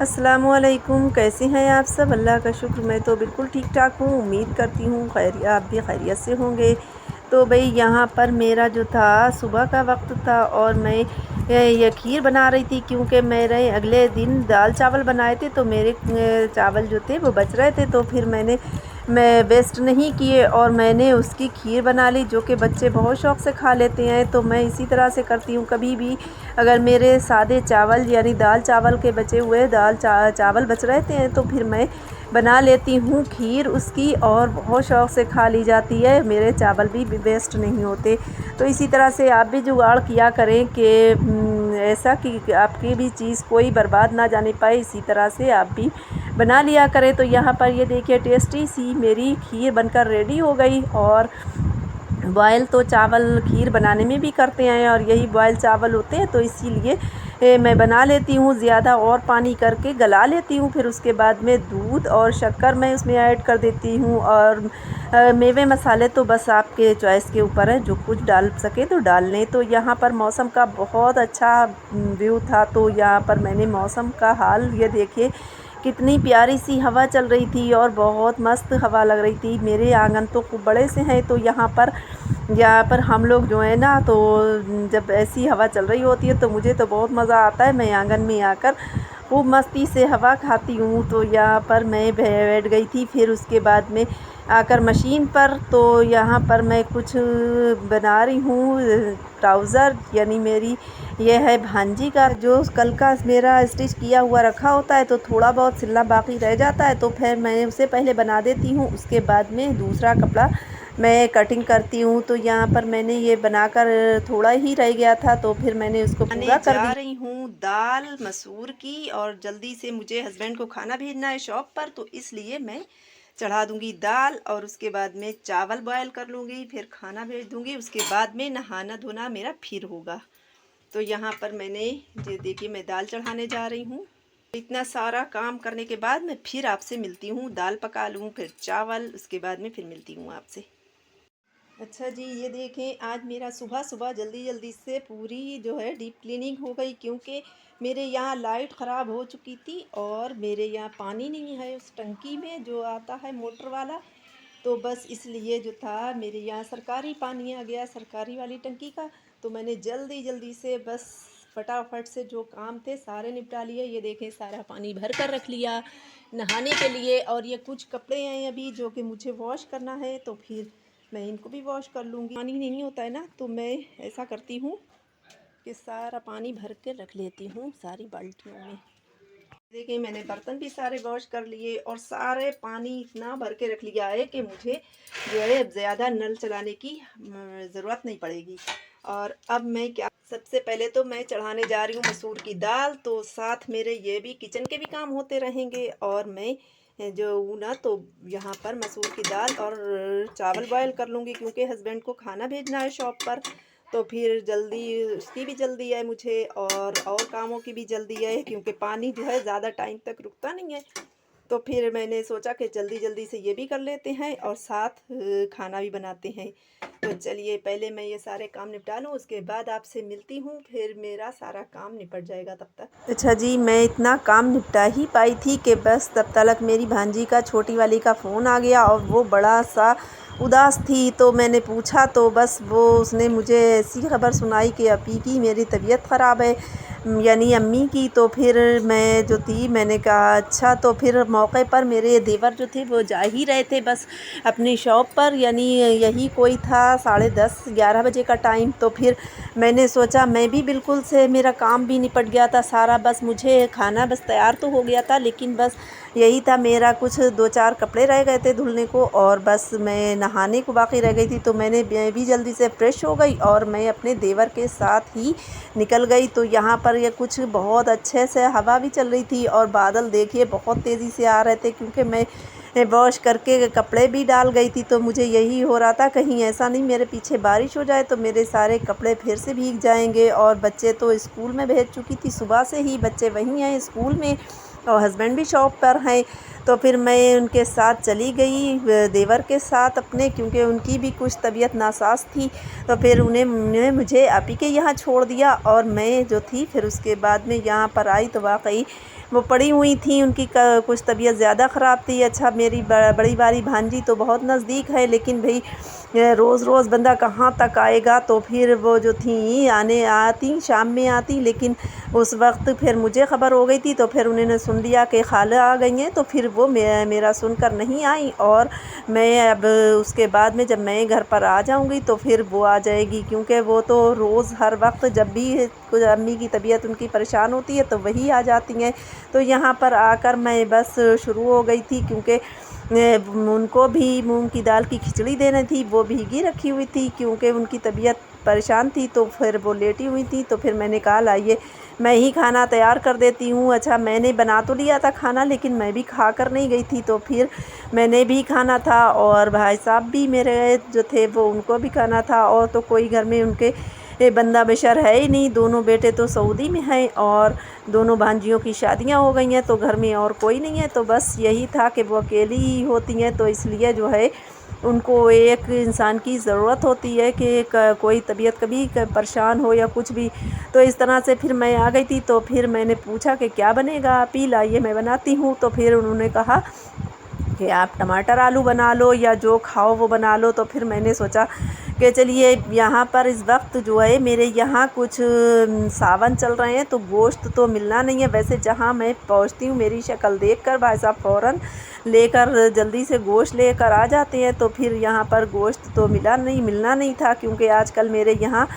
अस्सलामुअलैकुम, कैसे हैं आप सब? अल्लाह का शुक्र, मैं तो बिल्कुल ठीक ठाक हूँ। उम्मीद करती हूँ आप भी खैरियत से होंगे। तो भई यहाँ पर मेरा जो था सुबह का वक्त था और मैं ये खीर बना रही थी, क्योंकि मेरे अगले दिन दाल चावल बनाए थे, तो मेरे चावल जो थे वो बच रहे थे। तो फिर मैं वेस्ट नहीं किए और मैंने उसकी खीर बना ली, जो कि बच्चे बहुत शौक़ से खा लेते हैं। तो मैं इसी तरह से करती हूँ, कभी भी अगर मेरे सादे चावल यानी दाल चावल के बचे हुए चावल बच रहते हैं, तो फिर मैं बना लेती हूँ खीर उसकी, और बहुत शौक़ से खा ली जाती है। मेरे चावल भी वेस्ट नहीं होते। तो इसी तरह से आप भी जुगाड़ किया करें कि ऐसा कि आपकी भी चीज़ कोई बर्बाद ना जाने पाए। इसी तरह से आप भी बना लिया करें। तो यहाँ पर ये देखिए टेस्टी सी मेरी खीर बनकर रेडी हो गई। और बॉयल तो चावल खीर बनाने में भी करते हैं, और यही बॉयल चावल होते हैं, तो इसीलिए मैं बना लेती हूँ ज़्यादा, और पानी करके गला लेती हूँ। फिर उसके बाद में दूध और शक्कर मैं उसमें ऐड कर देती हूँ। और मेवे मसाले तो बस आपके चॉइस के ऊपर है, जो कुछ डाल सके तो डाल लें। तो यहाँ पर मौसम का बहुत अच्छा व्यू था। तो यहाँ पर मैंने मौसम का हाल ये देखिए, कितनी प्यारी सी हवा चल रही थी और बहुत मस्त हवा लग रही थी। मेरे आंगन तो खूब बड़े से हैं, तो यहाँ पर हम लोग जो है ना, तो जब ऐसी हवा चल रही होती है तो मुझे तो बहुत मज़ा आता है। मैं आंगन में आकर खूब मस्ती से हवा खाती हूँ। तो यहाँ पर मैं बैठ गई थी। फिर उसके बाद में आकर मशीन पर, तो यहाँ पर मैं कुछ बना रही हूँ ट्राउज़र, यानी मेरी ये है भांजी का, जो कल का मेरा स्टिच किया हुआ रखा होता है, तो थोड़ा बहुत सिलना बाकी रह जाता है, तो फिर मैं उसे पहले बना देती हूँ। उसके बाद में दूसरा कपड़ा मैं कटिंग करती हूँ। तो यहाँ पर मैंने ये बनाकर थोड़ा ही रह गया था, तो फिर मैंने उसको पूरा कर दिया। रही हूँ दाल मसूर की, और जल्दी से मुझे हस्बैंड को खाना भेजना है शॉप पर, तो इसलिए मैं चढ़ा दूँगी दाल, और उसके बाद में चावल बॉयल कर लूँगी, फिर खाना भेज दूँगी। उसके बाद में नहाना धोना मेरा फिर होगा। तो यहाँ पर मैंने ये देखिए, मैं दाल चढ़ाने जा रही हूँ। इतना सारा काम करने के बाद मैं फिर आपसे मिलती हूँ। दाल पका लूँ, फिर चावल, उसके बाद में फिर मिलती हूँ आपसे। अच्छा जी, ये देखें, आज मेरा सुबह सुबह जल्दी जल्दी से पूरी जो है डीप क्लीनिंग हो गई, क्योंकि मेरे यहाँ लाइट ख़राब हो चुकी थी, और मेरे यहाँ पानी नहीं है उस टंकी में जो आता है मोटर वाला। तो बस इसलिए जो था, मेरे यहाँ सरकारी पानी आ गया, सरकारी वाली टंकी का। तो मैंने जल्दी जल्दी से बस फटाफट से जो काम थे सारे निपटा लिए। ये देखें, सारा पानी भर कर रख लिया नहाने के लिए। और ये कुछ कपड़े हैं अभी जो कि मुझे वॉश करना है, तो फिर मैं इनको भी वॉश कर लूँगी। पानी नहीं होता है ना, तो मैं ऐसा करती हूँ कि सारा पानी भर के रख लेती हूँ सारी बाल्टियों में। देखिए, मैंने बर्तन भी सारे वॉश कर लिए, और सारे पानी इतना भर के रख लिया है कि मुझे जो है अब ज़्यादा नल चलाने की ज़रूरत नहीं पड़ेगी। और अब मैं क्या, सबसे पहले तो मैं चढ़ाने जा रही हूँ मसूर की दाल। तो साथ मेरे ये भी किचन के भी काम होते रहेंगे, और मैं जो ना, तो यहाँ पर मसूर की दाल और चावल बॉयल कर लूँगी, क्योंकि हस्बैंड को खाना भेजना है शॉप पर। तो फिर जल्दी, उसकी भी जल्दी है मुझे, और कामों की भी जल्दी है, क्योंकि पानी जो है ज़्यादा टाइम तक रुकता नहीं है। तो फिर मैंने सोचा कि जल्दी जल्दी से ये भी कर लेते हैं, और साथ खाना भी बनाते हैं। तो चलिए, पहले मैं ये सारे काम निपटा लूँ, उसके बाद आपसे मिलती हूँ। फिर मेरा सारा काम निपट जाएगा तब तक। अच्छा जी, मैं इतना काम निपटा ही पाई थी कि बस तब तक मेरी भांजी का, छोटी वाली का फ़ोन आ गया, और वो बड़ा सा उदास थी। तो मैंने पूछा, तो बस उसने मुझे ऐसी खबर सुनाई कि अपी की मेरी तबीयत ख़राब है, यानी अम्मी की। तो फिर मैं जो थी, मैंने कहा अच्छा। तो फिर मौके पर मेरे देवर जो थे वो जा ही रहे थे बस अपनी शॉप पर, यानी यही कोई था 10:30-11 बजे का टाइम। तो फिर मैंने सोचा, मैं भी बिल्कुल से, मेरा काम भी निपट गया था सारा, बस मुझे खाना बस तैयार तो हो गया था, लेकिन बस यही था, मेरा कुछ 2-4 कपड़े रह गए थे धुलने को, और बस मैं नहाने को बाकी रह गई थी। तो मैं भी जल्दी से फ्रेश हो गई, और मैं अपने देवर के साथ ही निकल गई। तो यहाँ पर ये कुछ बहुत अच्छे से हवा भी चल रही थी, और बादल देखिए बहुत तेज़ी से आ रहे थे, क्योंकि मैं वॉश करके कपड़े भी डाल गई थी। तो मुझे यही हो रहा था, कहीं ऐसा नहीं मेरे पीछे बारिश हो जाए तो मेरे सारे कपड़े फिर से भीग जाएंगे। और बच्चे तो स्कूल में भेज चुकी थी, सुबह से ही बच्चे वहीं हैं स्कूल में, और हस्बैंड भी शॉप पर हैं। तो फिर मैं उनके साथ चली गई, देवर के साथ अपने, क्योंकि उनकी भी कुछ तबीयत नासाज थी। तो फिर उन्हें मुझे आप ही के यहाँ छोड़ दिया, और मैं जो थी फिर उसके बाद में यहाँ पर आई, तो वाकई वो पड़ी हुई थी, उनकी कुछ तबीयत ज़्यादा ख़राब थी। अच्छा मेरी बड़ी वाली भांजी तो बहुत नज़दीक है, लेकिन भाई रोज़ रोज़ बंदा कहाँ तक आएगा, तो फिर वो जो थी आती शाम में आती, लेकिन उस वक्त फिर मुझे ख़बर हो गई थी, तो फिर उन्होंने सुन लिया कि खाला आ गई हैं, तो फिर वो मेरा सुनकर नहीं आई। और मैं अब उसके बाद में जब मैं घर पर आ जाऊंगी तो फिर वो आ जाएगी, क्योंकि वो तो रोज़ हर वक्त जब भी कुछ अम्मी की तबीयत उनकी परेशान होती है तो वही आ जाती हैं। तो यहाँ पर आकर मैं बस शुरू हो गई थी, क्योंकि उनको भी मूंग की दाल की खिचड़ी देनी थी, वो भीगी रखी हुई थी, क्योंकि उनकी तबीयत परेशान थी, तो फिर वो लेटी हुई थी। तो फिर मैंने कहा लाइए मैं ही खाना तैयार कर देती हूँ। अच्छा मैंने बना तो लिया था खाना, लेकिन मैं भी खा कर नहीं गई थी, तो फिर मैंने भी खाना था और भाई साहब भी मेरे जो थे वो उनको भी खाना था। और तो कोई घर में उनके बंदा बेशर है ही नहीं, दोनों बेटे तो सऊदी में हैं और दोनों भांजियों की शादियां हो गई हैं, तो घर में और कोई नहीं है। तो बस यही था कि वो अकेली ही होती हैं, तो इसलिए जो है उनको एक इंसान की ज़रूरत होती है कि कोई तबीयत कभी परेशान हो या कुछ भी। तो इस तरह से फिर मैं आ गई थी। तो फिर मैंने पूछा कि क्या बनेगा, आप ही लाइए मैं बनाती हूँ। तो फिर उन्होंने कहा कि आप टमाटर आलू बना लो या जो खाओ वो बना लो। तो फिर मैंने सोचा कि चलिए यहाँ पर इस वक्त जो है मेरे यहाँ कुछ सावन चल रहे हैं, तो गोश्त तो मिलना नहीं है। वैसे जहाँ मैं पहुँचती हूँ मेरी शक्ल देखकर भाई साहब फ़ौरन लेकर जल्दी से गोश्त लेकर आ जाते हैं। तो फिर यहाँ पर गोश्त तो मिलना नहीं था, क्योंकि आजकल मेरे यहाँ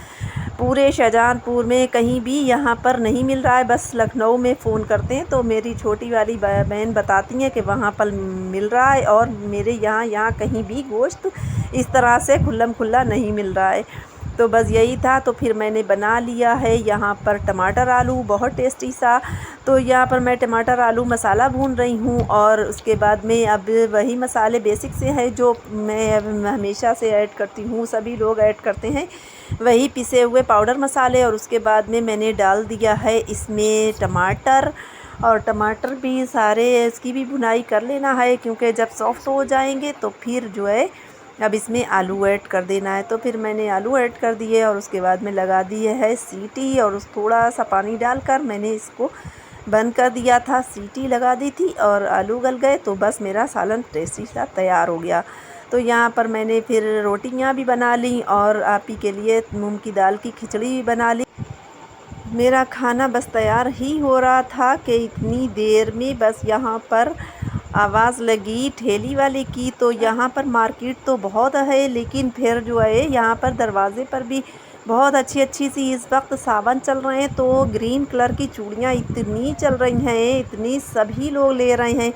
पूरे शाहजहांपुर में कहीं भी यहाँ पर नहीं मिल रहा है। बस लखनऊ में फ़ोन करते हैं तो मेरी छोटी वाली बहन बताती हैं कि वहाँ पर मिल रहा है, और मेरे यहाँ कहीं भी गोश्त इस तरह से खुल्लम खुल्ला नहीं मिल रहा है। तो बस यही था। तो फिर मैंने बना लिया है यहाँ पर टमाटर आलू बहुत टेस्टी सा। तो यहाँ पर मैं टमाटर आलू मसाला भून रही हूँ, और उसके बाद में अब वही मसाले बेसिक से हैं जो मैं हमेशा से ऐड करती हूँ, सभी लोग ऐड करते हैं, वही पिसे हुए पाउडर मसाले। और उसके बाद में मैंने डाल दिया है इसमें टमाटर, और टमाटर भी सारे इसकी भी भुनाई कर लेना है, क्योंकि जब सॉफ्ट हो जाएंगे तो फिर जो है अब इसमें आलू ऐड कर देना है। तो फिर मैंने आलू ऐड कर दिए और उसके बाद में लगा दिए है सीटी, और उस थोड़ा सा पानी डालकर मैंने इसको बंद कर दिया था। सीटी लगा दी थी और आलू गल गए, तो बस मेरा सालन टेस्टी सा तैयार हो गया। तो यहाँ पर मैंने फिर रोटियाँ भी बना ली और आप ही के लिए मूंग की दाल की खिचड़ी भी बना ली। मेरा खाना बस तैयार ही हो रहा था कि इतनी देर में बस यहाँ पर आवाज़ लगी ठेली वाले की। तो यहाँ पर मार्केट तो बहुत है, लेकिन फिर जो है यहाँ पर दरवाज़े पर भी बहुत अच्छी सी इस वक्त सावन चल रहे हैं, तो ग्रीन कलर की चूड़ियाँ इतनी चल रही हैं, इतनी सभी लोग ले रहे हैं,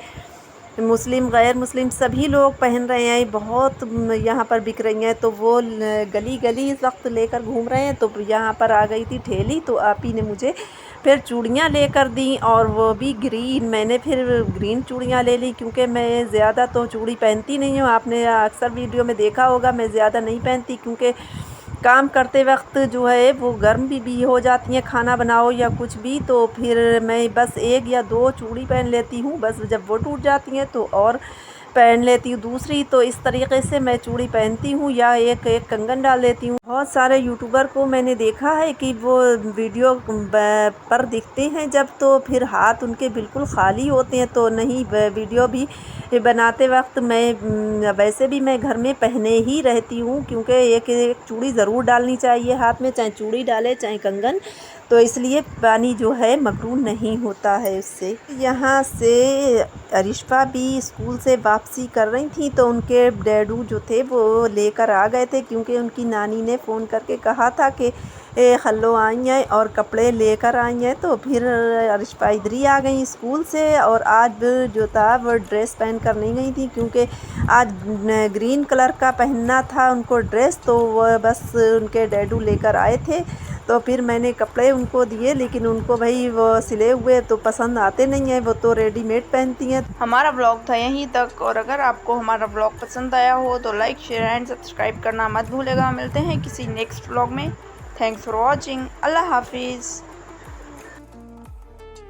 मुस्लिम गैर मुस्लिम सभी लोग पहन रहे हैं, बहुत यहाँ पर बिक रही हैं। तो वो गली गली इस वक्त लेकर घूम रहे हैं। तो यहाँ पर आ गई थी ठेली, तो आप ही ने मुझे फिर चूड़ियाँ लेकर दी, और वो भी ग्रीन। मैंने फिर ग्रीन चूड़ियाँ ले ली, क्योंकि मैं ज़्यादा तो चूड़ी पहनती नहीं हूँ। आपने अक्सर वीडियो में देखा होगा मैं ज़्यादा नहीं पहनती, क्योंकि काम करते वक्त जो है वो गर्म भी हो जाती हैं, खाना बनाओ या कुछ भी। तो फिर मैं बस एक या दो चूड़ी पहन लेती हूँ, बस जब वो टूट जाती हैं तो और पहन लेती हूँ दूसरी। तो इस तरीके से मैं चूड़ी पहनती हूँ, या एक कंगन डाल लेती हूँ। बहुत सारे यूट्यूबर को मैंने देखा है कि वो वीडियो पर दिखते हैं जब, तो फिर हाथ उनके बिल्कुल खाली होते हैं। तो नहीं, वीडियो भी बनाते वक्त मैं वैसे भी मैं घर में पहने ही रहती हूँ, क्योंकि एक चूड़ी ज़रूर डालनी चाहिए हाथ में, चाहे चूड़ी डाले चाहे कंगन। तो इसलिए पानी जो है मकरूह नहीं होता है उससे। यहाँ से अरिशा भी स्कूल से वापसी कर रही थी, तो उनके डैडू जो थे वो लेकर आ गए थे, क्योंकि उनकी नानी ने फ़ोन करके कहा था कि खल्लो आई हैं और कपड़े लेकर आई हैं। तो फिर अरिशा इधर ही आ गई स्कूल से, और आज जो था वो ड्रेस पहन कर नहीं गई थी, क्योंकि आज ग्रीन कलर का पहनना था उनको ड्रेस। तो वह बस उनके डैडू लेकर आए थे, तो फिर मैंने कपड़े उनको दिए, लेकिन उनको भाई वो सिले हुए तो पसंद आते नहीं हैं, वो तो रेडीमेड पहनती हैं। हमारा ब्लॉग था यहीं तक, और अगर आपको हमारा ब्लॉग पसंद आया हो तो लाइक शेयर एंड सब्सक्राइब करना मत भूलेगा। मिलते हैं किसी नेक्स्ट ब्लॉग में। Thanks for watching. अल्लाह हाफिज़।